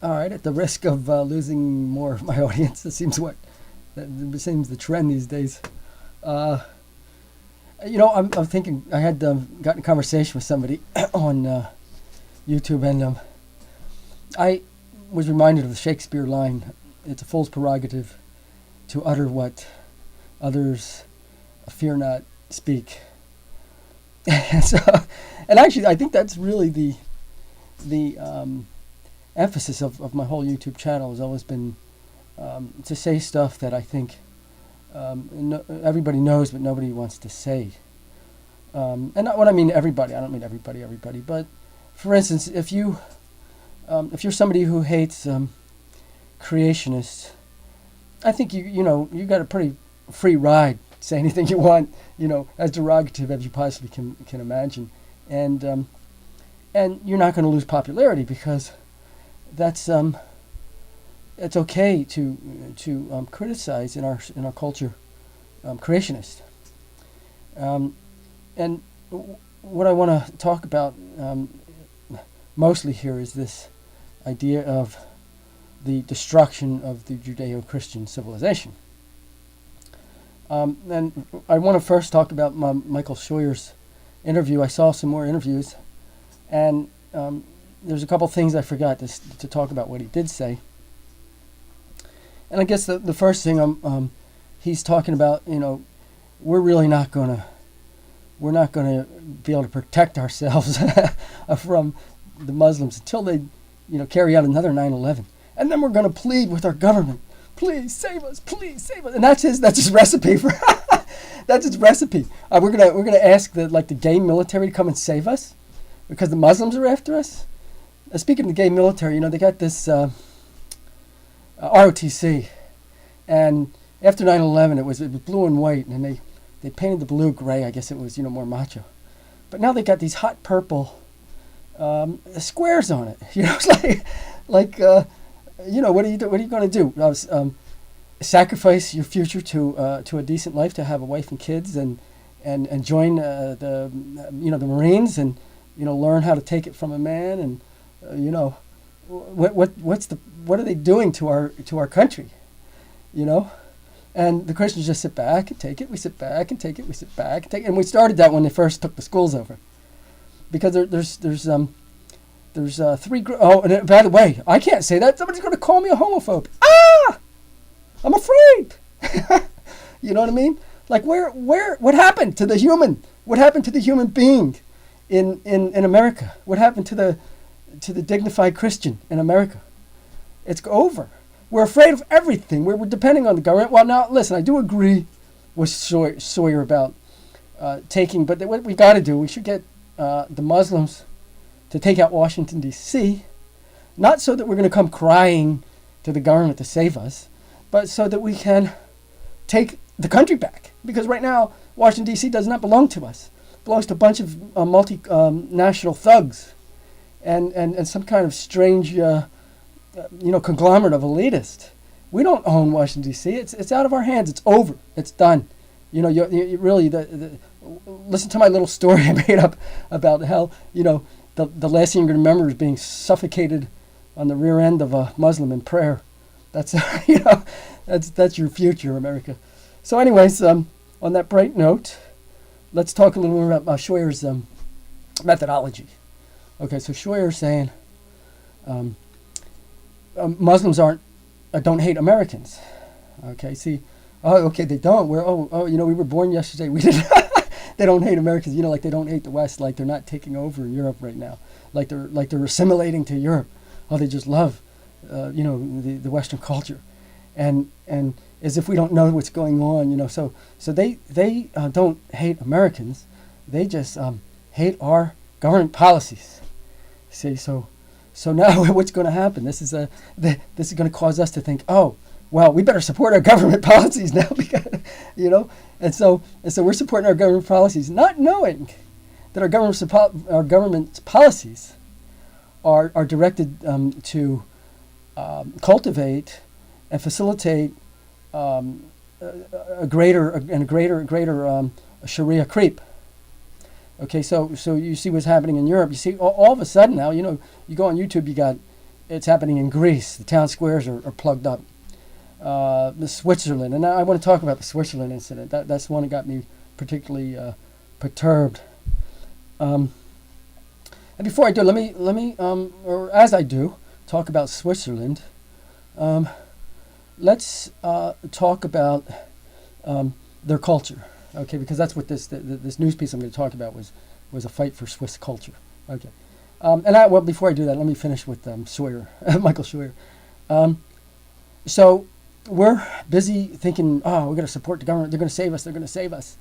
All right, at the risk of losing more of my audience, it seems the trend these days. Uh, I'm thinking. I had gotten a conversation with somebody on YouTube, and I was reminded of the Shakespeare line: "It's a fool's prerogative to utter what others fear not speak." and, so, and actually, I think that's really the emphasis of my whole YouTube channel has always been to say stuff that I think everybody knows, but nobody wants to say. And when I mean everybody, I don't mean everybody. But for instance, if you're somebody who hates creationists, I think you got a pretty free ride. Say anything you want, as derogative as you possibly can imagine, and you're not going to lose popularity because that's it's okay to criticize in our culture creationists. And what I want to talk about mostly here is this idea of the destruction of the Judeo-Christian civilization. And I want to first talk about Michael Scheuer's interview. I saw some more interviews, and there's a couple things I forgot to talk about what he did say. And I guess the first thing he's talking about, we're really not gonna be able to protect ourselves from the Muslims until they, carry out another 9/11, and then we're gonna plead with our government, please save us, and that's his recipe for. That's his recipe. We're gonna ask the gay military to come and save us because the Muslims are after us. Speaking of the gay military, they got this ROTC, and after 9/11, it was blue and white, and they painted the blue gray. I guess it was more macho, but now they got these hot purple squares on it. It's like what are you going to do? Sacrifice your future to a decent life, to have a wife and kids, and join the Marines, and learn how to take it from a man, and what are they doing to our country? And the Christians just sit back and take it. We sit back and take it. We sit back and take it. And we started that when they first took the schools over, because there's three. Oh, and by the way, I can't say that. Somebody's going to call me a homophobe. I'm afraid. You know what I mean? Like what happened to the human? What happened to the human being in America? What happened to the dignified Christian in America? It's over. We're afraid of everything. We're depending on the government. Well, now listen, I do agree with Scheuer about taking, but what we got to do, we should get the Muslims to take out Washington D.C. Not so that we're going to come crying to the government to save us, but so that we can take the country back. Because right now, Washington, D.C. does not belong to us. It belongs to a bunch of multinational thugs and some kind of strange, conglomerate of elitists. We don't own Washington, D.C. It's out of our hands. It's over. It's done. You really, listen to my little story I made up about how, the last thing you're going to remember is being suffocated on the rear end of a Muslim in prayer. That's that's your future, America. So, anyways, on that bright note, let's talk a little more about Scheuer's methodology. Okay, so Scheuer's saying Muslims don't hate Americans. Okay, see, okay, they don't. We were born yesterday. We didn't. They don't hate Americans. Like they don't hate the West. Like they're not taking over Europe right now. Like they're assimilating to Europe. Oh, they just love. The Western culture, and as if we don't know what's going on, So they don't hate Americans, they just hate our government policies. See, so now what's going to happen? This is going to cause us to think, oh, well, we better support our government policies now, because and so we're supporting our government policies, not knowing that our government policies are directed to cultivate and facilitate a greater Sharia creep. Okay, so you see what's happening in Europe. You see all of a sudden now, you go on YouTube, you got It's happening in Greece. The town squares are plugged up. The Switzerland, and I want to talk about the Switzerland incident. That's the one that got me particularly perturbed. And before I do, let me or as I do, talk about Switzerland. Let's talk about their culture, okay? Because that's what this news piece I'm going to talk about was a fight for Swiss culture, okay? Well, before I do that, let me finish with Scheuer, Michael Scheuer. So we're busy thinking, oh, we're going to support the government. They're going to save us. They're going to save us,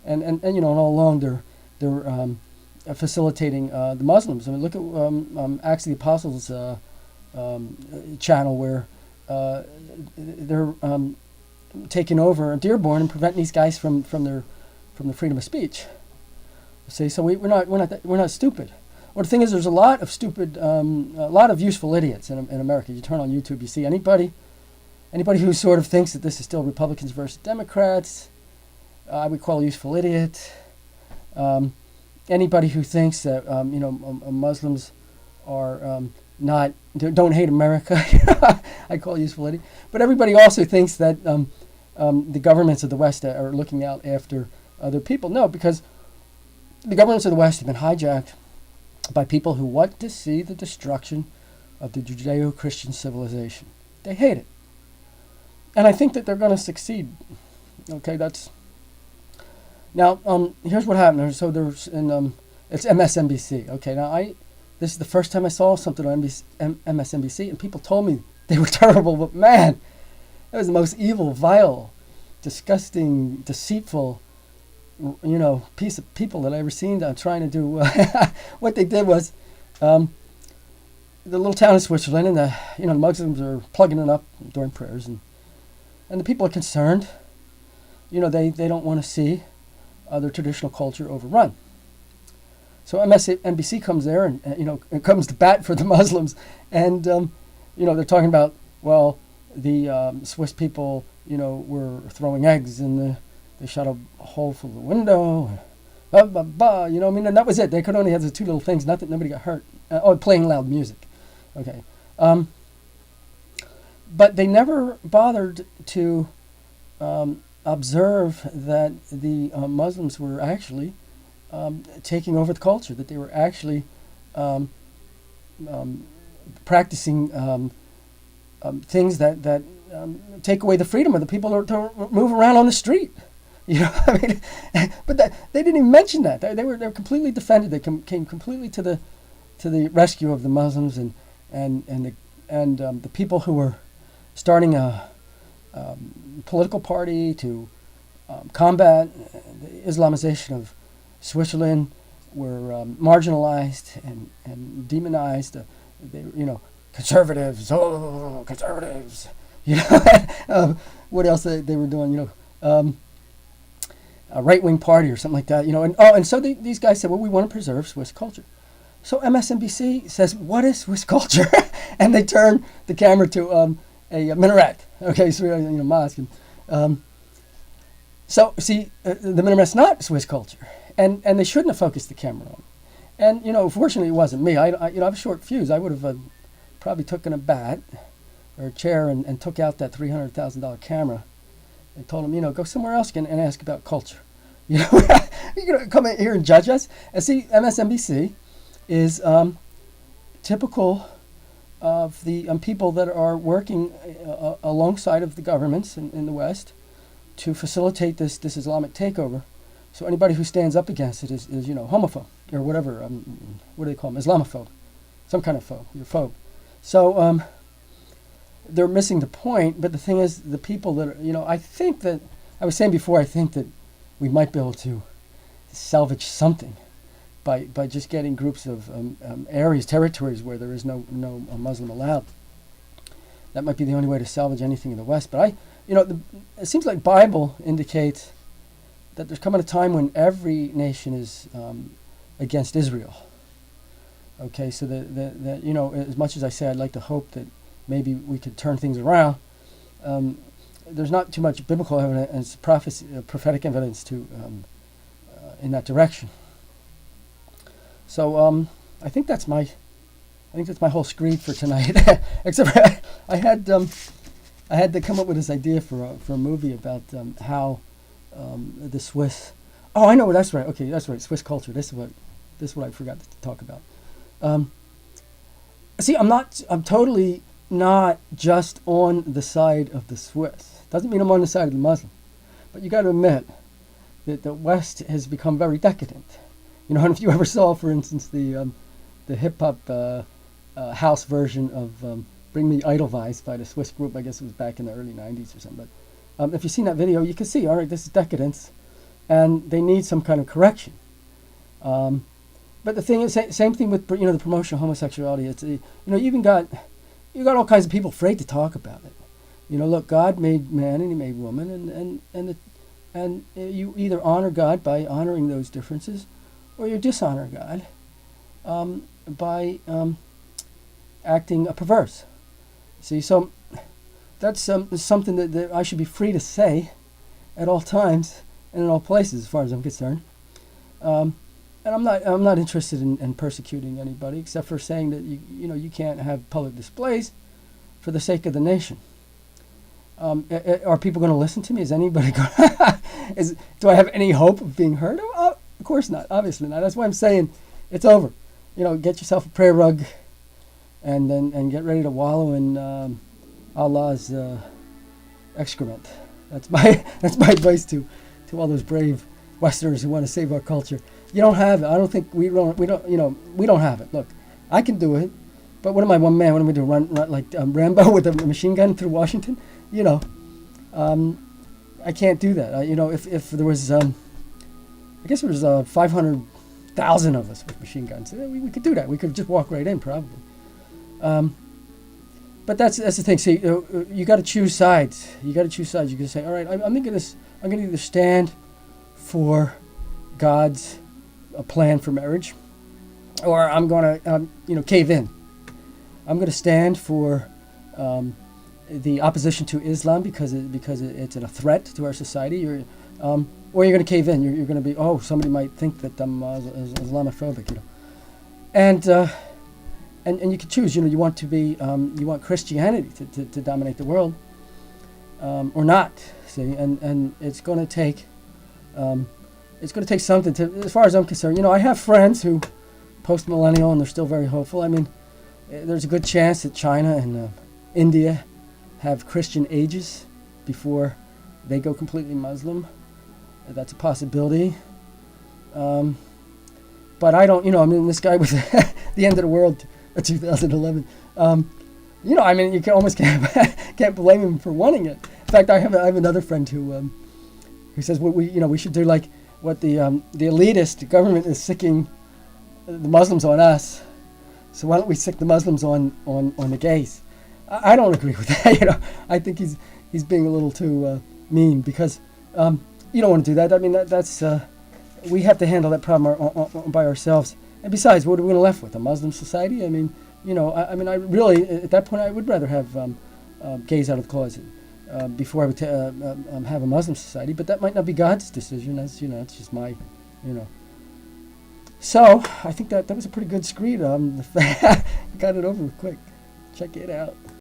and and all along they're facilitating the Muslims. I mean, look at Acts of the Apostles channel where they're taking over Dearborn and preventing these guys from the freedom of speech. See, so we're not stupid. Well, the thing is, there's a lot of stupid, a lot of useful idiots in America. You turn on YouTube, you see anybody who sort of thinks that this is still Republicans versus Democrats. I would call a useful idiot. Anybody who thinks that Muslims are don't hate America, I call a useful idiot. But everybody also thinks that the governments of the West are looking out after other people. No, because the governments of the West have been hijacked by people who want to see the destruction of the Judeo-Christian civilization. They hate it. And I think that they're going to succeed. Okay, now, here's what happened. So there's it's MSNBC. Okay, now this is the first time I saw something on MSNBC, and people told me they were terrible, but man, it was the most evil, vile, disgusting, deceitful, piece of people that I ever seen trying to do. What they did was, the little town in Switzerland, and the Muslims are plugging it up during prayers, and the people are concerned. They don't want to see their traditional culture overrun. So MSNBC comes there and it comes to bat for the Muslims, and they're talking about, well, the Swiss people were throwing eggs and they shot a hole through the window. And that was it. They could only have the two little things. Nobody got hurt. Playing loud music. Okay. But they never bothered to observe that the Muslims were actually taking over the culture, that they were actually practicing things that take away the freedom of the people to move around on the street. But they didn't even mention that. They were completely defended. They came completely to the rescue of the Muslims and the people who were starting a political party to combat the Islamization of Switzerland were marginalized and demonized. Conservatives. Oh, conservatives. What else they were doing? A right-wing party or something like that. And so these guys said, well, we want to preserve Swiss culture. So MSNBC says, what is Swiss culture? And they turn the camera to a minaret. Okay, so mosque. So see, the minaret's not Swiss culture, and they shouldn't have focused the camera on. And fortunately, it wasn't me. I have a short fuse. I would have probably taken a bat or a chair and took out that $300,000 camera and told them, go somewhere else and ask about culture. You're gonna come in here and judge us. And see, MSNBC is typical of the people that are working alongside of the governments in the West to facilitate this Islamic takeover. So anybody who stands up against it is homophobe or whatever. What do they call them? Islamophobe, some kind of phobe. You're phobe. So they're missing the point. But the thing is, the people that I think that I was saying before, I think that we might be able to salvage something by just getting groups of areas, territories where there is no Muslim allowed. That might be the only way to salvage anything in the West. But it seems like Bible indicates that there's coming a time when every nation is against Israel. Okay, so that as much as I say I'd like to hope that maybe we could turn things around, there's not too much biblical evidence, prophetic evidence to in that direction. So I think that's my I think that's my whole screed for tonight. Except for I had to come up with this idea for a movie about how the Swiss. Oh, I know. That's right. Okay, that's right. Swiss culture. This is what I forgot to talk about. See, I'm totally not just on the side of the Swiss. Doesn't mean I'm on the side of the Muslim, but you got to admit that the West has become very decadent. You know, and if you ever saw, for instance, the hip hop house version of "Bring Me Edelweiss" by the Swiss group, I guess it was back in the early '90s or something. But if you've seen that video, you can see, all right, this is decadence, and they need some kind of correction. But the thing is, same thing with the promotion of homosexuality. It's you got all kinds of people afraid to talk about it. You know, look, God made man and He made woman, and you either honor God by honoring those differences, or you dishonor God by acting perverse. See, so that's something that I should be free to say at all times and in all places, as far as I'm concerned. And I'm not interested in persecuting anybody, except for saying that you can't have public displays for the sake of the nation. Are people going to listen to me? Is anybody going? Do I have any hope of being heard? Oh, of course not. Obviously not. That's why I'm saying it's over. Get yourself a prayer rug, and get ready to wallow in Allah's excrement. That's my advice to all those brave Westerners who want to save our culture. You don't have it. I don't think we don't have it. Look, I can do it, but what am I, one man? What am I doing? Run like Rambo with a machine gun through Washington? I can't do that. If there was, I guess there was 500,000 of us with machine guns. We could do that. We could just walk right in, probably. But that's the thing. See, you got to choose sides. You got to choose sides. You can say, all right, I'm going to either stand for God's plan for marriage, or I'm going to, cave in. I'm going to stand for the opposition to Islam because it's a threat to our society. Or you're going to cave in. You're going to be, somebody might think that I'm Islamophobic, and you can choose. You want to be, you want Christianity to dominate the world, or not. See, and it's going to take. It's going to take something as far as I'm concerned. I have friends who post-millennial and they're still very hopeful. I mean, there's a good chance that China and India have Christian ages before they go completely Muslim. That's a possibility. But I don't, this guy with the end of the world, 2011, you can almost can't blame him for wanting it. In fact, I have another friend who says we should do like what the elitist government is sicking the Muslims on us. So why don't we sick the Muslims on the gays? I don't agree with that. I think he's being a little too mean because you don't want to do that. I mean that's we have to handle that problem by ourselves. And besides, what are we going to left with? A Muslim society? I mean, I really at that point I would rather have gays out of the closet. Before I would have a Muslim society, but that might not be God's decision. That's it's just my, So I think that was a pretty good screed. Got it over quick. Check it out.